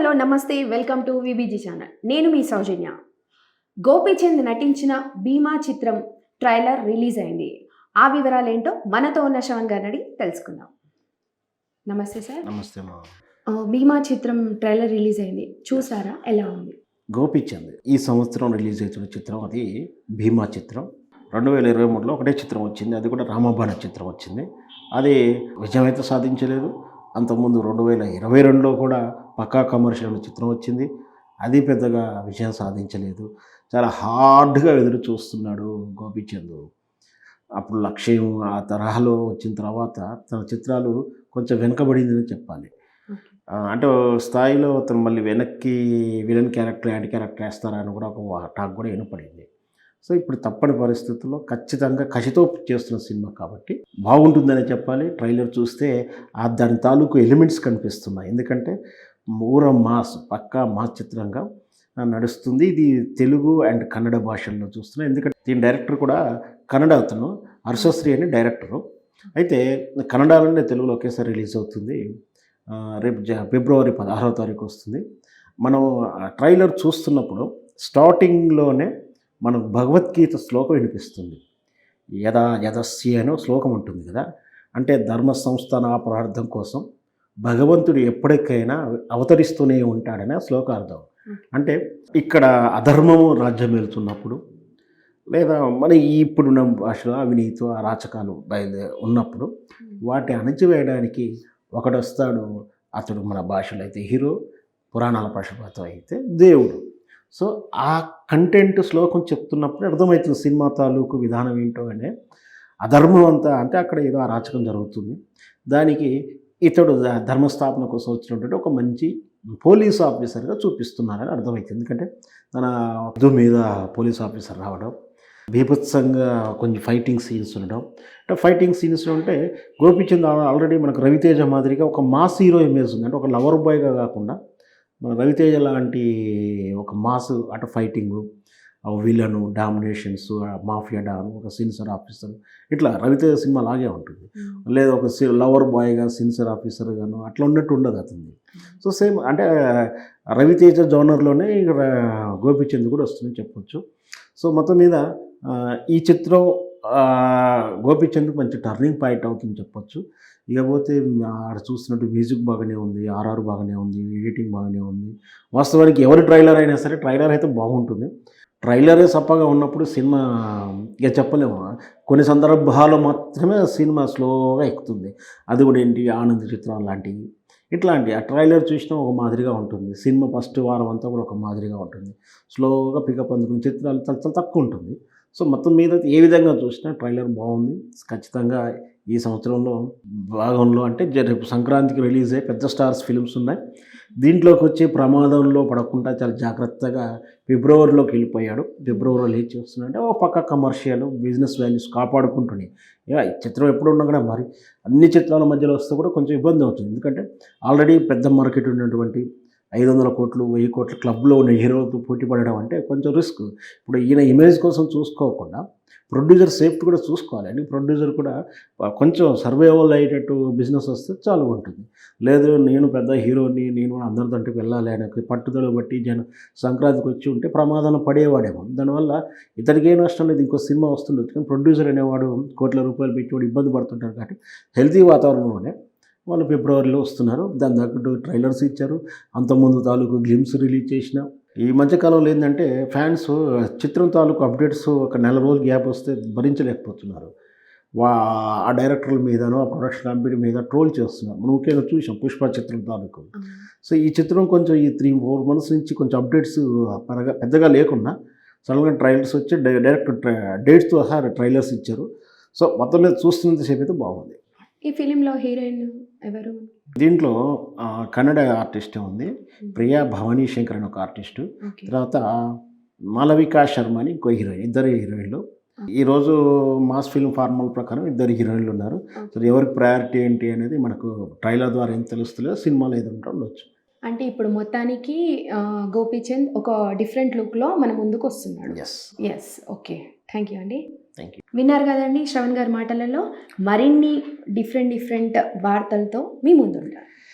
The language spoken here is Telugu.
హలో నమస్తే వెల్కమ్ టు విబిజీ ఛానల్. నేను మీ సౌజన్య. గోపీచంద్ నటించిన భీమా చిత్రం ట్రైలర్ రిలీజ్ అయింది. ఆ వివరాలు ఏంటో మనతో ఉన్న శ్రవణ్ గారిని అడిగి తెలుసుకుందాం. నమస్తే సార్. నమస్తే మా. భీమా చిత్రం ట్రైలర్ రిలీజ్ అయింది, చూసారా? ఎలా ఉంది? గోపీచంద్ ఈ సంవత్సరం రిలీజ్ అవుతున్న చిత్రం అది భీమా చిత్రం. 2023లో ఒకటే చిత్రం వచ్చింది, అది కూడా రామబాణ చిత్రం వచ్చింది. అది విజయం అయితే సాధించలేదు. అంతకుముందు 2022లో కూడా పక్కా కమర్షియల్ అనే చిత్రం వచ్చింది, అది పెద్దగా విజయం సాధించలేదు. చాలా హార్డ్గా ఎదురు చూస్తున్నాడు గోపీచంద్. అప్పుడు లక్ష్యం ఆ తరహాలో వచ్చిన తర్వాత తన చిత్రాలు కొంచెం వెనుకబడిందని చెప్పాలి. అంటే స్థాయిలో అతను మళ్ళీ వెనక్కి విలన్ క్యారెక్టర్ యాంటీ క్యారెక్టర్ వేస్తారా అని కూడా ఒక టాక్ కూడా వినపడింది. సో ఇప్పుడు తప్పని పరిస్థితుల్లో ఖచ్చితంగా కసితో చేస్తున్న సినిమా కాబట్టి బాగుంటుందనే చెప్పాలి. ట్రైలర్ చూస్తే దాని తాలూకు ఎలిమెంట్స్ కనిపిస్తున్నాయి. ఎందుకంటే ఊర మాస్ పక్కా మాస్ చిత్రంగా నడుస్తుంది. ఇది తెలుగు అండ్ కన్నడ భాషల్లో చూస్తున్నాం. ఎందుకంటే దీని డైరెక్టర్ కూడా కన్నడ, అతను హర్షశ్రీ అని డైరెక్టరు. అయితే కన్నడలోనే తెలుగులో ఒకేసారి రిలీజ్ అవుతుంది. రేపు ఫిబ్రవరి 16వ తారీఖు వస్తుంది. మనం ట్రైలర్ చూస్తున్నప్పుడు స్టార్టింగ్లోనే మనకు భగవద్గీత శ్లోకం వినిపిస్తుంది. యదస్సి అనే శ్లోకం ఉంటుంది కదా, అంటే ధర్మ సంస్థానాపరార్థం కోసం భగవంతుడు ఎప్పటికైనా అవతరిస్తూనే ఉంటాడనే శ్లోకార్థం. అంటే ఇక్కడ అధర్మము రాజ్యం వెళ్తున్నప్పుడు, లేదా మన ఇప్పుడున్న భాషలో అవినీతి అరాచకాలు ఉన్నప్పుడు వాటి అణచివేయడానికి ఒకడు వస్తాడు. అతడు మన భాషలో అయితే హీరో, పురాణాల పక్షపాతం అయితే దేవుడు. సో ఆ కంటెంట్ శ్లోకం చెప్తున్నప్పుడు అర్థమవుతుంది సినిమా తాలూకు విధానం ఏంటో. అనే అధర్మం అంతా అంటే అక్కడ ఏదో అరాచకం జరుగుతుంది, దానికి ఇతడు ధర్మస్థాపన కోసం వచ్చినటువంటి ఒక మంచి పోలీస్ ఆఫీసర్గా చూపిస్తున్నారని అర్థమవుతుంది. ఎందుకంటే తన వధువు మీద పోలీస్ ఆఫీసర్ రావడం, బీభత్సంగా కొంచెం ఫైటింగ్ సీన్స్ ఉండడం. అంటే ఫైటింగ్ సీన్స్ ఉంటే గోపీచంద్ ఆల్రెడీ మనకు రవితేజ మాదిరిగా ఒక మాస్ హీరో ఇమేజ్ ఉంది. అంటే ఒక లవర్ బాయ్గా కాకుండా మన రవితేజ లాంటి ఒక మాస్ అటు fighting, villain, dominations, mafia don, ఒక సిన్సర్ ఆఫీసర్, ఇట్లా రవితేజ సినిమా లాగే ఉంటుంది. లేదా ఒక లవర్ బాయ్గా సిన్సర్ ఆఫీసర్ గాను అట్లా ఉన్నట్టు ఉండదు అతన్ని. సో సేమ్ అంటే రవితేజ జోనర్లోనే గోపీచంద్ కూడా వస్తుందని చెప్పొచ్చు. సో మొత్తం మీద ఈ చిత్రం గోపీచంద్ మంచి టర్నింగ్ పాయింట్ అవుతుందని చెప్పొచ్చు. ఇకపోతే ఆడ చూస్తున్నట్టు మ్యూజిక్ బాగానే ఉంది, ఆర్ఆర్ బాగానే ఉంది, ఎడిటింగ్ బాగానే ఉంది. వాస్తవానికి ఎవరి ట్రైలర్ అయినా సరే ట్రైలర్ అయితే బాగుంటుంది. ట్రైలరే సప్పగా ఉన్నప్పుడు సినిమా ఇక చెప్పలేము. కొన్ని సందర్భాల్లో మాత్రమే సినిమా స్లోగా ఎక్కుతుంది. అది కూడా ఏంటి, ఆనంద్ చిత్రాలు లాంటివి ఇట్లాంటి ఆ ట్రైలర్ చూసినా ఒక మాదిరిగా ఉంటుంది. సినిమా ఫస్ట్ వారం అంతా కూడా ఒక మాదిరిగా ఉంటుంది. స్లోగా పికప్ అందుకుని చిత్రాలు చాలా తక్కువ ఉంటుంది. సో మొత్తం మీద ఏ విధంగా చూసినా ట్రైలర్ బాగుంది. ఖచ్చితంగా ఈ సంవత్సరంలో భాగంలో అంటే రేపు సంక్రాంతికి రిలీజ్ అయ్యే పెద్ద స్టార్స్ ఫిల్మ్స్ ఉన్నాయి. దీంట్లోకి వచ్చి ప్రమాదంలో పడకుండా చాలా జాగ్రత్తగా ఫిబ్రవరిలోకి వెళ్ళిపోయాడు. ఫిబ్రవరిలో రిలీజ్ చేస్తున్నాడంటే ఒక పక్క కమర్షియల్ బిజినెస్ వాల్యూస్ కాపాడుకుంటున్నాయి. ఈ చిత్రం ఎప్పుడు ఉన్నా కూడా మరి అన్ని చిత్రాల మధ్యలో వస్తే కూడా కొంచెం ఇబ్బంది అవుతుంది. ఎందుకంటే ఆల్రెడీ పెద్ద మార్కెట్ ఉన్నటువంటి 500 కోట్లు 1000 కోట్ల క్లబ్లో ఉన్న హీరోలతో పోటీ పడడం అంటే కొంచెం రిస్క్. ఇప్పుడు ఈయన ఇమేజ్ కోసం చూసుకోకుండా ప్రొడ్యూసర్ సేఫ్టీ కూడా చూసుకోవాలి. అని ప్రొడ్యూసర్ కూడా కొంచెం సర్వైవల్ అయ్యేటట్టు బిజినెస్ వస్తే చాలు ఉంటుంది. లేదు నేను పెద్ద హీరోని, నేను అందరిదంటే వెళ్ళాలి అనే పట్టుదల బట్టి సంక్రాంతికి వచ్చి ఉంటే ప్రమాదంలో పడేవాడేమో. దానివల్ల ఇతనికి ఏ నష్టం లేదు, ఇంకో సినిమా వస్తుండొచ్చు. కానీ ప్రొడ్యూసర్ అనేవాడు కోట్ల రూపాయలు పెట్టి ఇబ్బంది పడుతుంటారు. కాబట్టి హెల్తీ వాతావరణంలోనే వాళ్ళు ఫిబ్రవరిలో వస్తున్నారు. దాని తగ్గట్టు ట్రైలర్స్ ఇచ్చారు. అంతకుముందు తాలూకు గ్లిమ్స్ రిలీజ్ చేసిన. ఈ మధ్యకాలంలో ఏంటంటే ఫ్యాన్స్ చిత్రం తాలూకు అప్డేట్స్ ఒక నెల రోజులు గ్యాప్ వస్తే భరించలేకపోతున్నారు. ఆ డైరెక్టర్ల మీదనో ఆ ప్రొడక్షన్ కంపెనీ మీద ట్రోల్ చేస్తున్నారు. మనం ముఖ్యంగా చూసాం పుష్ప చిత్రం తాలూకు. సో ఈ చిత్రం కొంచెం ఈ 3-4 months నుంచి కొంచెం అప్డేట్స్ పెద్దగా లేకుండా సడన్గా ట్రైలర్స్ వచ్చి డైరెక్ట్ డేట్స్తో సహా ట్రైలర్స్ ఇచ్చారు. సో మొత్తం మీద చూస్తున్నంతసేపు అయితే బాగుంది. ఈ ఫిలింలో హీరోయిన్ ఎవరు? దీంట్లో కన్నడ ఆర్టిస్టే ఉంది, ప్రియా భవానీ శంకర్ అని ఒక ఆర్టిస్టు, తర్వాత మాలవికా శర్మ అని ఇంకో హీరోయిన్. ఇద్దరు హీరోయిన్లు. ఈరోజు మాస్ ఫిల్మ్ ఫార్ములా ప్రకారం 2 హీరోయిన్లు ఉన్నారు. సో ఎవరికి ప్రయారిటీ ఏంటి అనేది మనకు ట్రైలర్ ద్వారా ఏం తెలుస్తలేదు, సినిమాలో ఏదంటే ఉండొచ్చు. అంటే ఇప్పుడు మొత్తానికి గోపీచంద్ ఒక డిఫరెంట్ లుక్లో మన ముందుకు వస్తున్నాడు. ఎస్ ఓకే, థ్యాంక్ యూ అండి. Thank you. విన్నారు కదండి శ్రవణ్ గారి మాటలలో. మరిన్ని డిఫరెంట్ వార్తలతో మీ ముందుంటారు.